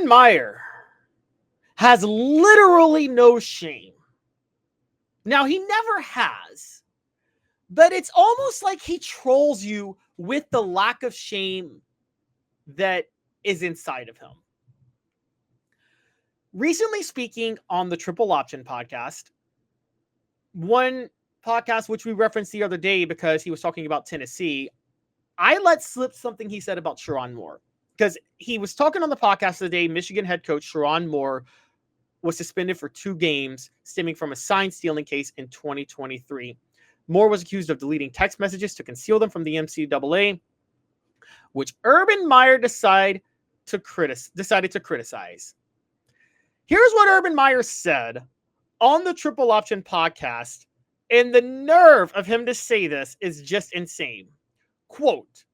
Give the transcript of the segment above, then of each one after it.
Urban Meyer has literally no shame. Now, he never has, but it's almost like he trolls you with the lack of shame that is inside of him. Recently speaking on the Triple Option podcast, one podcast which we referenced the other day because he was talking about Tennessee, I let slip something he said about Sherrone Moore. Because he was talking on the podcast today, Michigan head coach Sherrone Moore was suspended for 2 games stemming from a sign stealing case in 2023. Moore was accused of deleting text messages to conceal them from the NCAA, which Urban Meyer decided to criticize. Here's what Urban Meyer said on the Triple Option podcast, and the nerve of him to say this is just insane. Quote,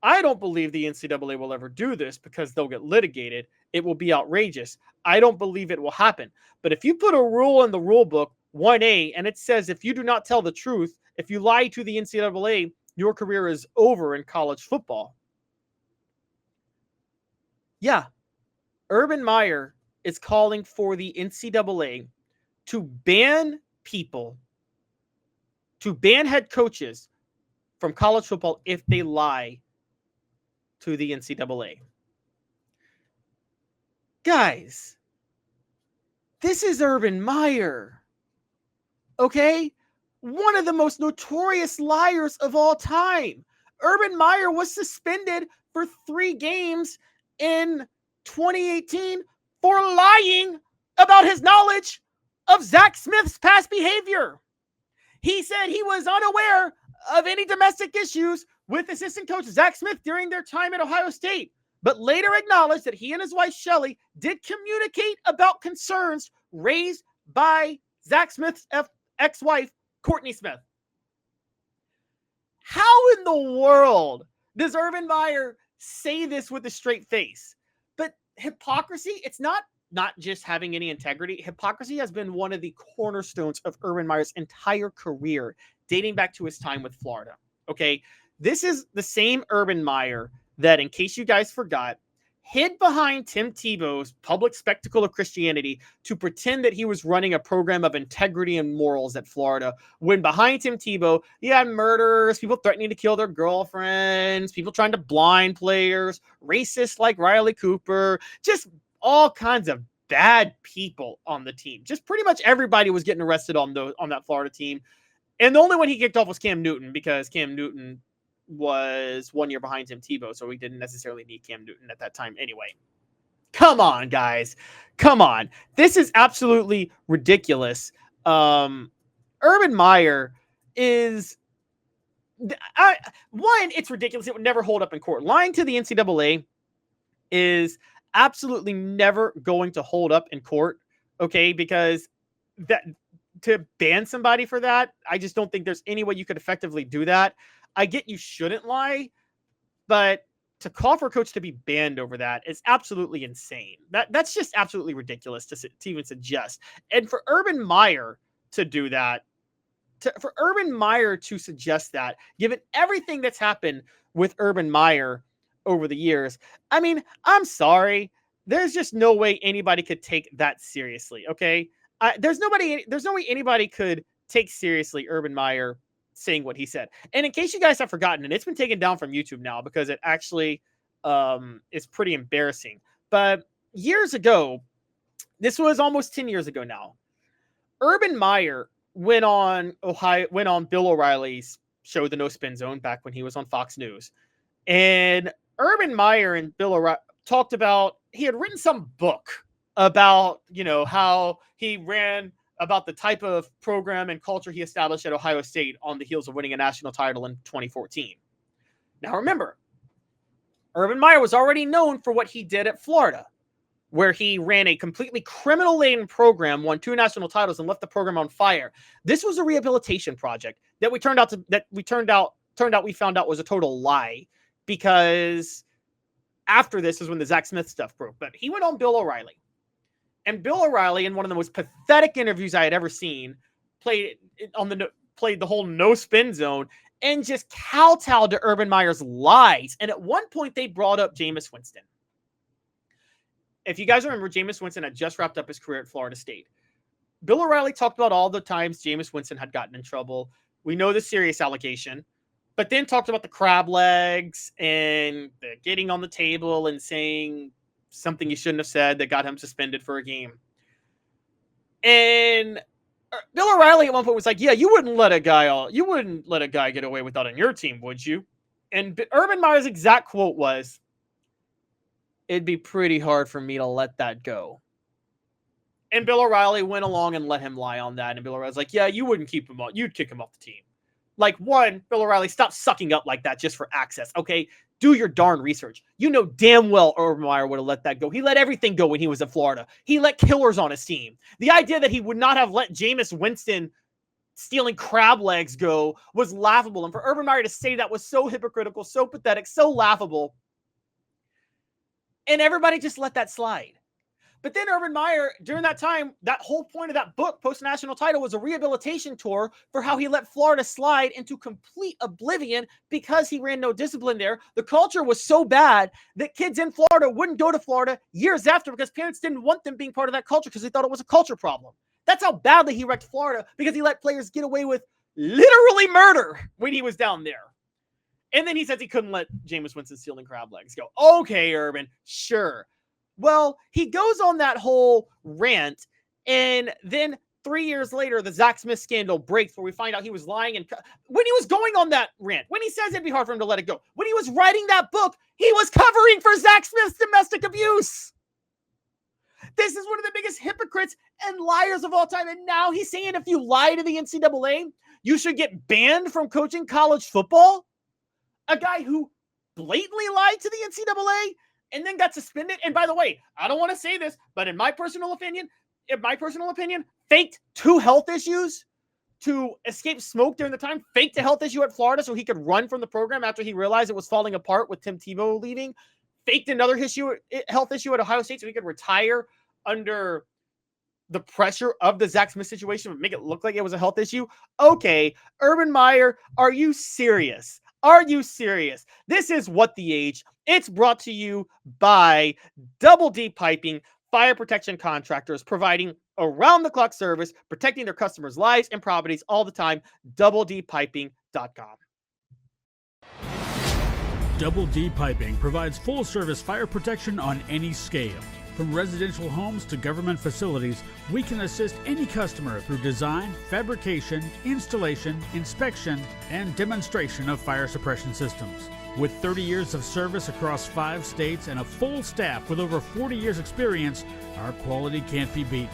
I don't believe the NCAA will ever do this because they'll get litigated. It will be outrageous. I don't believe it will happen. But if you put a rule in the rule book, 1A, and it says if you do not tell the truth, if you lie to the NCAA, your career is over in college football. Yeah, Urban Meyer is calling for the NCAA to ban head coaches from college football if they lie to the NCAA. Guys, this is Urban Meyer. Okay? One of the most notorious liars of all time. Urban Meyer was suspended for 3 games in 2018 for lying about his knowledge of Zach Smith's past behavior. He said he was unaware of any domestic issues with assistant coach Zach Smith during their time at Ohio State, but later acknowledged that he and his wife Shelly did communicate about concerns raised by Zach Smith's ex-wife, Courtney Smith. How in the world does Urban Meyer say this with a straight face? But hypocrisy, it's not just having any integrity. Hypocrisy has been one of the cornerstones of Urban Meyer's entire career, dating back to his time with Florida. Okay, this is the same Urban Meyer that, in case you guys forgot, hid behind Tim Tebow's public spectacle of Christianity to pretend that he was running a program of integrity and morals at Florida, when behind Tim Tebow, you had murderers, people threatening to kill their girlfriends, people trying to blind players, racists like Riley Cooper, just all kinds of bad people on the team. Just pretty much everybody was getting arrested on that Florida team. And the only one he kicked off was Cam Newton, because Cam Newton was 1 year behind Tim Tebow, so we didn't necessarily need Cam Newton at that time anyway. Come on, guys. Come on. This is absolutely ridiculous. Urban Meyer is... one, it's ridiculous. It would never hold up in court. Lying to the NCAA is absolutely never going to hold up in court, okay? Because that... to ban somebody for that, I just don't think there's any way you could effectively do that. I get you shouldn't lie, but to call for a coach to be banned over that is absolutely insane. That's just absolutely ridiculous to even suggest. And for Urban Meyer to do that, for Urban Meyer to suggest that, given everything that's happened with Urban Meyer over the years, I mean, I'm sorry. There's just no way anybody could take that seriously, okay? There's no way anybody could take seriously Urban Meyer saying what he said. And in case you guys have forgotten, and it's been taken down from YouTube now because it actually is pretty embarrassing. But years ago, this was almost 10 years ago now, Urban Meyer went on Bill O'Reilly's show, The No Spin Zone, back when he was on Fox News. And Urban Meyer and Bill O'Reilly talked about, he had written some book about, how he ran, about the type of program and culture he established at Ohio State on the heels of winning a national title in 2014. Now remember, Urban Meyer was already known for what he did at Florida, where he ran a completely criminal-laden program, won 2 national titles, and left the program on fire. This was a rehabilitation project that we found out was a total lie, because after this is when the Zach Smith stuff broke. But he went on Bill O'Reilly. And Bill O'Reilly, in one of the most pathetic interviews I had ever seen, played the whole no spin zone and just kowtowed to Urban Meyer's lies. And at one point, they brought up Jameis Winston. if you guys remember, Jameis Winston had just wrapped up his career at Florida State. Bill O'Reilly talked about all the times Jameis Winston had gotten in trouble. We know the serious allegation, but then talked about the crab legs and the getting on the table and saying something he shouldn't have said that got him suspended for a game. And Bill O'Reilly at one point was like, "Yeah, you wouldn't let a guy get away with that on your team, would you?" And Urban Meyer's exact quote was, "It'd be pretty hard for me to let that go." And Bill O'Reilly went along and let him lie on that. And Bill O'Reilly's like, "Yeah, you wouldn't keep him on. You'd kick him off the team." Like, one, Bill O'Reilly, stop sucking up like that just for access, okay? Do your darn research. You know damn well Urban Meyer would have let that go. He let everything go when he was at Florida. He let killers on his team. The idea that he would not have let Jameis Winston stealing crab legs go was laughable. And for Urban Meyer to say that was so hypocritical, so pathetic, so laughable. And everybody just let that slide. But then Urban Meyer, during that time, that whole point of that book, post-national title, was a rehabilitation tour for how he let Florida slide into complete oblivion because he ran no discipline there. The culture was so bad that kids in Florida wouldn't go to Florida years after because parents didn't want them being part of that culture because they thought it was a culture problem. That's how badly he wrecked Florida, because he let players get away with literally murder when he was down there. And then he says he couldn't let Jameis Winston stealing crab legs go. Okay, Urban, sure. Well, he goes on that whole rant, and then 3 years later, the Zach Smith scandal breaks, where we find out he was lying. And when he was going on that rant, when he says it'd be hard for him to let it go, when he was writing that book, he was covering for Zach Smith's domestic abuse. This is one of the biggest hypocrites and liars of all time. And now he's saying if you lie to the NCAA, you should get banned from coaching college football? A guy who blatantly lied to the NCAA and then got suspended. And by the way, I don't want to say this, but in my personal opinion, faked 2 health issues to escape smoke during the time, faked a health issue at Florida so he could run from the program after he realized it was falling apart with Tim Tebow leaving, faked another health issue at Ohio State so he could retire under the pressure of the Zach Smith situation, would make it look like it was a health issue. Okay, Urban Meyer, are you serious? Are you serious? This is What the Age. It's brought to you by Double D Piping, fire protection contractors providing around-the-clock service, protecting their customers' lives and properties all the time. DoubleDPiping.com. Double D Piping provides full-service fire protection on any scale. From residential homes to government facilities, we can assist any customer through design, fabrication, installation, inspection, and demonstration of fire suppression systems. With 30 years of service across 5 states and a full staff with over 40 years experience, our quality can't be beaten.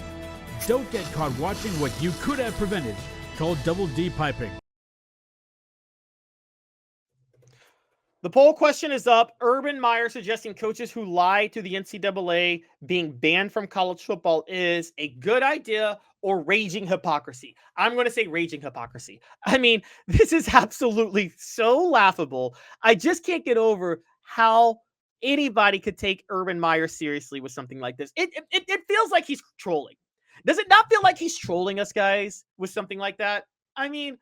Don't get caught watching what you could have prevented. Call Double D Piping. The poll question is up. Urban Meyer suggesting coaches who lie to the NCAA being banned from college football is a good idea or raging hypocrisy. I'm going to say raging hypocrisy. I mean, this is absolutely so laughable. I just can't get over how anybody could take Urban Meyer seriously with something like this. It feels like he's trolling. Does it not feel like he's trolling us, guys, with something like that? I mean,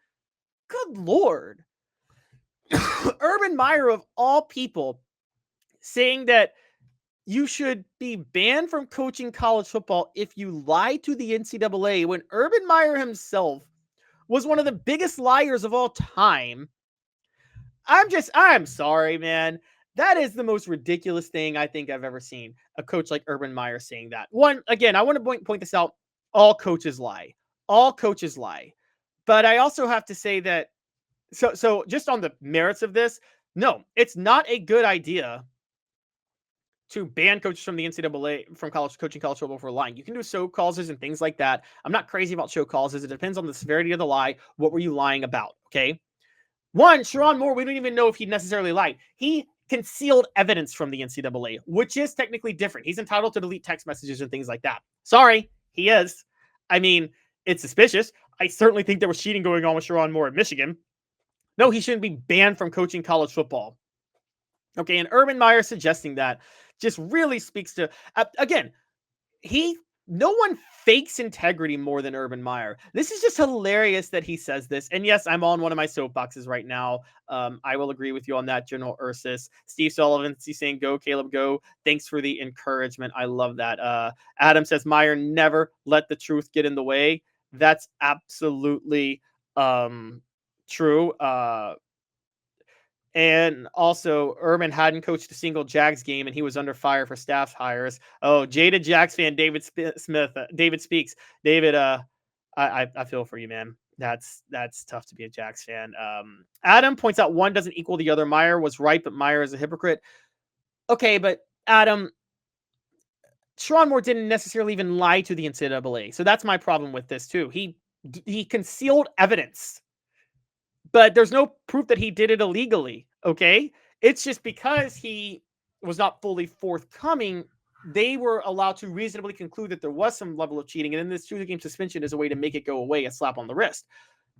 good Lord. Urban Meyer, of all people, saying that you should be banned from coaching college football if you lie to the NCAA, when Urban Meyer himself was one of the biggest liars of all time. I'm sorry, man. That is the most ridiculous thing I think I've ever seen. A coach like Urban Meyer saying that. One, again, I want to point this out. All coaches lie. All coaches lie. But I also have to say that, so just on the merits of this, no, it's not a good idea to ban coaches from the NCAA from coaching college football for lying. You can do show causes and things like that. I'm not crazy about show causes. It depends on the severity of the lie. What were you lying about? Okay. One, Sherrone Moore, we don't even know if he necessarily lied. He concealed evidence from the NCAA, which is technically different. He's entitled to delete text messages and things like that. Sorry, he is. I mean, it's suspicious. I certainly think there was cheating going on with Sherrone Moore at Michigan. No, he shouldn't be banned from coaching college football. Okay, and Urban Meyer suggesting that just really speaks to, again, he no one fakes integrity more than Urban Meyer. This is just hilarious that he says this. And yes, I'm on one of my soapboxes right now. I will agree with you on that, General Ursus. Steve Sullivan, he's saying, go, Caleb, go. Thanks for the encouragement. I love that. Adam says, Meyer never let the truth get in the way. That's absolutely true. And also, Urban hadn't coached a single Jags game, and he was under fire for staff hires. Oh, jaded Jags fan David Smith. David speaks. David, I feel for you, man. That's tough to be a Jags fan. Adam points out one doesn't equal the other. Meyer was right, but Meyer is a hypocrite. Okay, but Adam, Sherrone Moore didn't necessarily even lie to the NCAA, so that's my problem with this too. He concealed evidence, but there's no proof that he did it illegally, okay? It's just because he was not fully forthcoming, they were allowed to reasonably conclude that there was some level of cheating, and then this 2-game suspension is a way to make it go away, a slap on the wrist.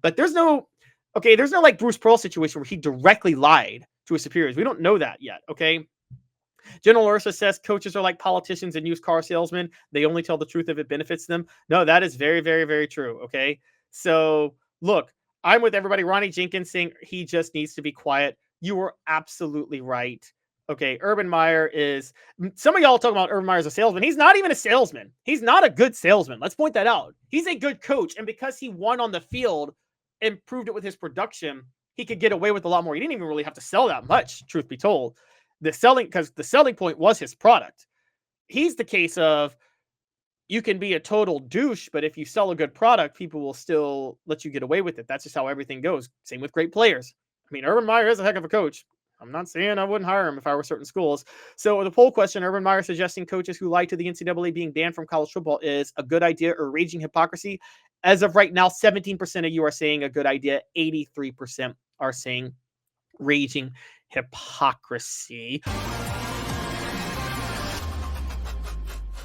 But there's no like Bruce Pearl situation where he directly lied to his superiors. We don't know that yet, okay? General Ursa says coaches are like politicians and used car salesmen. They only tell the truth if it benefits them. No, that is very, very, very true, okay? So, look, I'm with everybody. Ronnie Jenkins saying he just needs to be quiet. You were absolutely right. Okay, Urban Meyer is... Some of y'all talking about Urban Meyer as a salesman. He's not even a salesman. He's not a good salesman. Let's point that out. He's a good coach, and because he won on the field and proved it with his production, he could get away with a lot more. He didn't even really have to sell that much, truth be told. Because the selling point was his product. He's the case of, you can be a total douche, but if you sell a good product, people will still let you get away with it. That's just how everything goes. Same with great players. I mean, Urban Meyer is a heck of a coach. I'm not saying I wouldn't hire him if I were certain schools. So the poll question, Urban Meyer suggesting coaches who lie to the NCAA being banned from college football is a good idea or raging hypocrisy. As of right now, 17% of you are saying a good idea. 83% are saying raging hypocrisy.